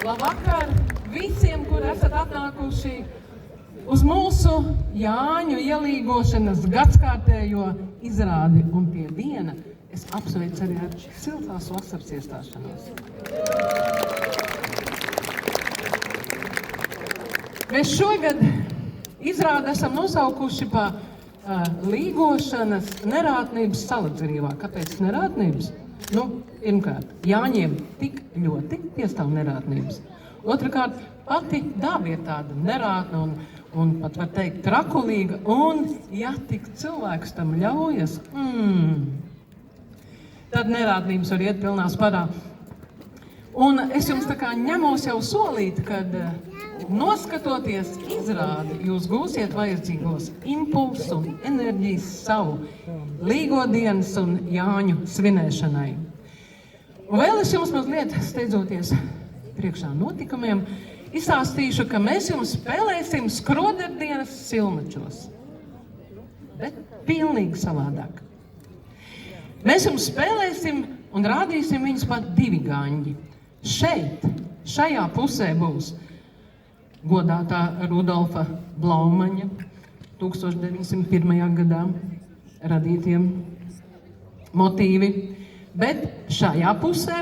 Labvakar visiem, kur esat atnākuši uz mūsu Jāņu ielīgošanas gadskārtējo izrādi. Un pie viena es apsveicu arī ar siltās vasaras iestāšanos. Mēs šogad izrādi esam nosaukuši pa līgošanas nerātnības Salacgrīvā. Kāpēc nerātnības? Pirmkārt, Jāņiem tik ļoti piestāv nerātnības. Otrakārt, pati daba ir tāda nerātna un pat var teikt trakulīga. Un, ja tik cilvēks tam ļaujas, tad nerātnības var iet pilnā sparā. Un es jums tā kā ņemos jau solīt, kad noskatoties izrādi, jūs gūsiet vajadzīgos impulsus un enerģijas savu līgodienas un Jāņu svinēšanai. Un vēl es jums mazliet steidzoties priekšā notikumiem, izstāstīšu, ka mēs jums spēlēsim skroderdienas silmačos. Bet pilnīgi savādāk. Mēs jums spēlēsim un rādīsim viņus pat divi gaņģi. Šeit, šajā pusē būs godātā Rudolfa Blaumaņa 1901. gadā radītiem motīvi, bet šajā pusē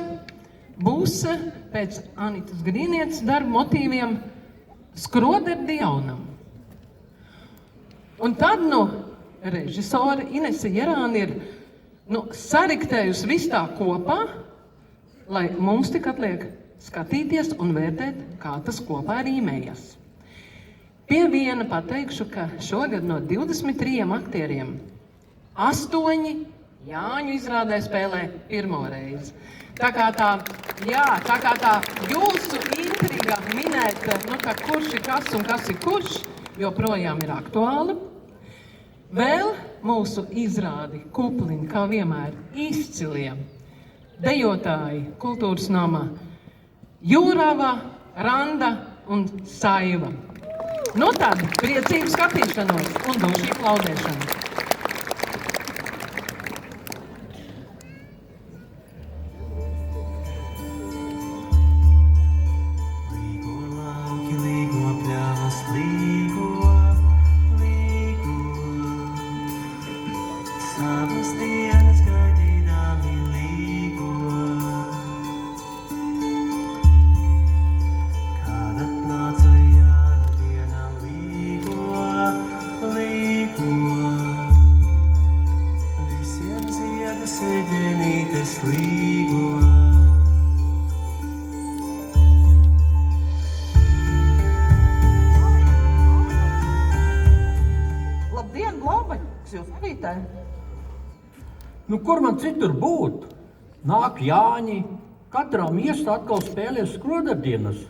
būs pēc Anitas Grīnietes darba motīviem skroderdi jaunam. Un tad, režisore Inese Jerāni ir sariktējusi visu tā kopā, lai mums tik atliek skatīties un vērtēt, kā tas kopā rīmējas. Pie viena pateikšu, ka šogad no 23 aktieriem 8 Jāņu izrādē spēlē pirmo reizi. Tā kā tā jūsu intriga minēt, ka kurš ir kas un kas ir kurš, joprojām ir aktuāla. Vēl mūsu izrādi kuplini, kā vienmēr, izcilie dejotāji kultūras nama Jūrava, Randa un Saiva. Tad priecīgu skatīšanos un došu klaudēšanu. Labdien, Blaumaņa! Kas jūs darītē? Kur man citur būt? Nāk Jāņi, katrā miestā atkal spēlēs skroderdienas.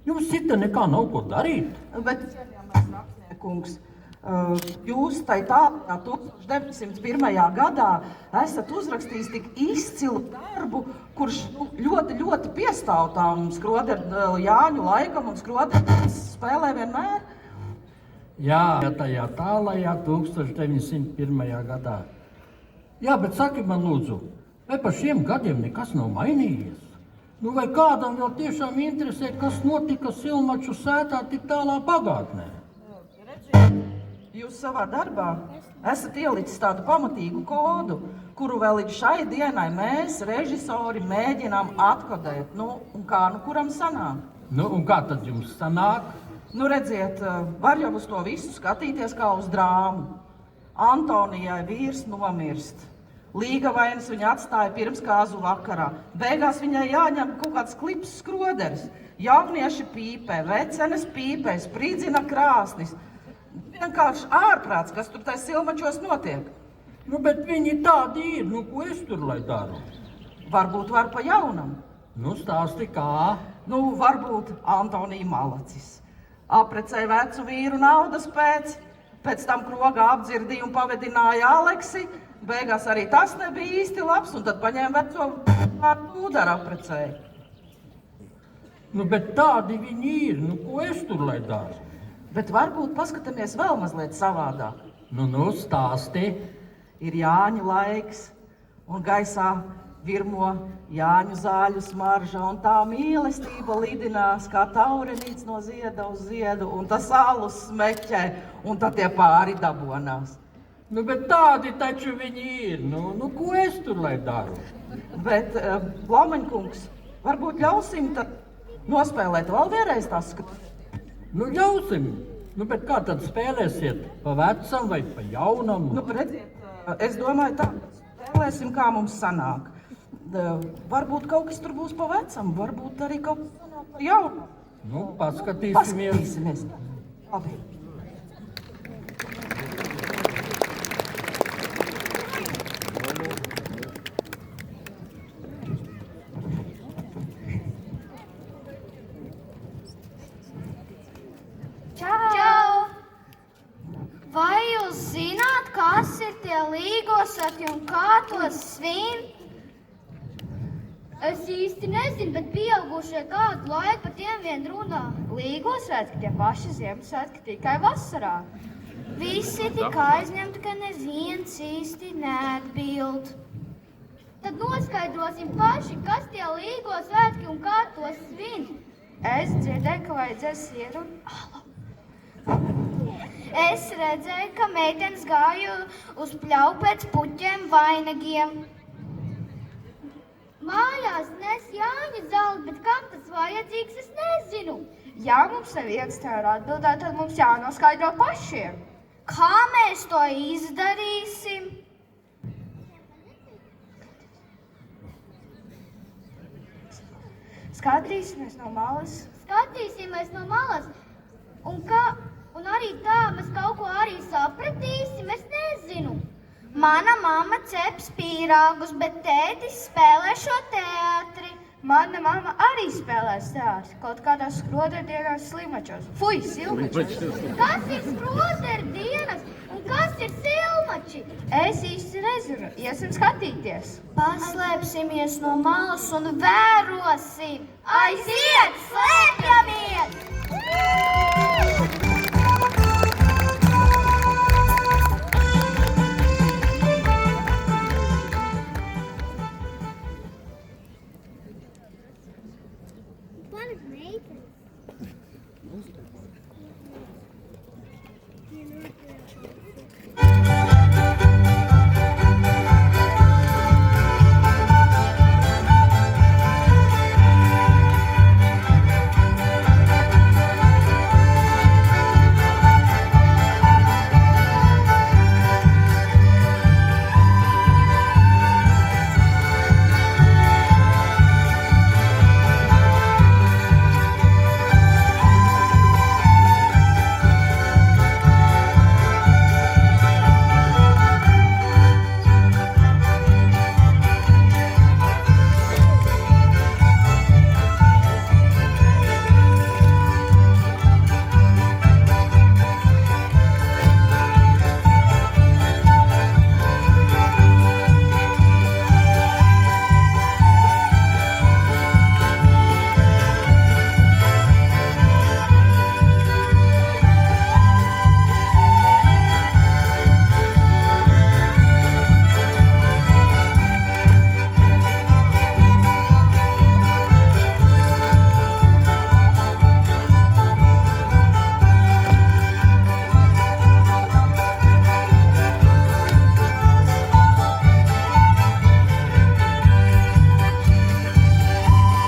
Jums cita nekā nav ko darīt. Bet, rakstniekungs, jūs tajā 1901. gadā esat uzrakstījis tik izcilu darbu, kurš ļoti, ļoti piestāv tām Jāņu laikam un skroderdienas spēlē vienmēr. Jā, tajā tālajā 1901. gadā. Jā, bet saki man lūdzu, vai par šiem gadiem nekas nav mainījies? Vai kādam vēl tiešām interesē, kas notika Silmaču sētā tik tālā pagātnē? Jūs savā darbā esat ielicis tādu pamatīgu kodu, kuru vēl līdz šai dienai mēs, režisori, mēģinām atkodēt. Un kā kuram sanāk? Un kā tad jums sanāk? Redziet, var jau uz to visu skatīties kā uz drāmu. Antonijai vīrs nomirst. Līgavainis viņu atstāja pirms kāzu vakarā. Beigās viņai jāņem kaut kāds klips skroderis. Jaunieši pīpē, vecenes pīpē, spridzina krāsnis. Vienkārši ārprāts, kas tur tai silmačos notiek. Bet viņi tādi ir, ko es tur lai daru? Varbūt var pa jaunam. Stāsti kā? Varbūt Antonija malacis. Aprecēja vecu vīru naudas pēc tam krogā apdzirdīja un pavedināja Aleksi. Beigās arī tas nebija īsti labs, un tad paņēma veco vārdu Udaru aprecēju. Bet tādi viņi ir, ko es tur lai daru? Bet varbūt paskatāmies vēl mazliet savādāk. Stāsti. Ir Jāņu laiks, un gaisā virmo Jāņu zāļu smarža, un tā mīlestība lidinās kā taurenīts no zieda uz ziedu, un tas alus smeķē, un tad tie pāri dabonās. Nu, bet tādi taču viņi ir. Nu, ko es tur lai daru? Bet, Blaumaņkungs, varbūt ļausim tad nospēlēt vēl vienreiz tās skatīšanas? Nu, ļausim. Nu, bet kā tad spēlēsiet? Pa vecam vai pa jaunam? Nu, redziet, es domāju tā, spēlēsim, kā mums sanāk. Varbūt kaut kas tur būs pa vecam, varbūt arī kaut kas sanāk pa jaunam. Nu, paskatīsimies. Paskatīsimies. Labi. Čau! Vai jūs zināt, kas ir tie līgosvētki un kā tos svin? Es īsti nezinu, bet pieaugušie kādu laiku par tiem vien runā. Līgosvētki tie paši Ziemassvētki tikai vasarā. Visi tik aizņemti, ka neviens īsti neatbild. Tad noskaidrosim paši, kas tie līgosvētki un kā tos svin. Es dzirdēju, ka vajadzēs ierunāt. Es redzēju, ka meitenes gāja uz pļauju pēc puķiem vainagiem. Mājās nes Jāņa zāli, bet kam tas vajadzīgs, es nezinu. Ja mums neviens te var atbildēt, tad mums jānoskaidro pašiem. Kā mēs to izdarīsim? Skatīsimies no malas. Skatīsimies no malas. Un arī tā mēs kaut ko arī sapratīsim, es nezinu. Mana mamma ceps pīrāgus, bet tētis spēlē šo teātri. Mana mamma arī spēlēs teātri, kaut kādās skroderdienās slimačos. Fui, silmačos. Kas ir skroderdienas un kas ir silmači? Es īsti nezinu, iesim skatīties. Paslēpsimies no malas un vērosim. Aiziet, slēpjamies! Manas meitas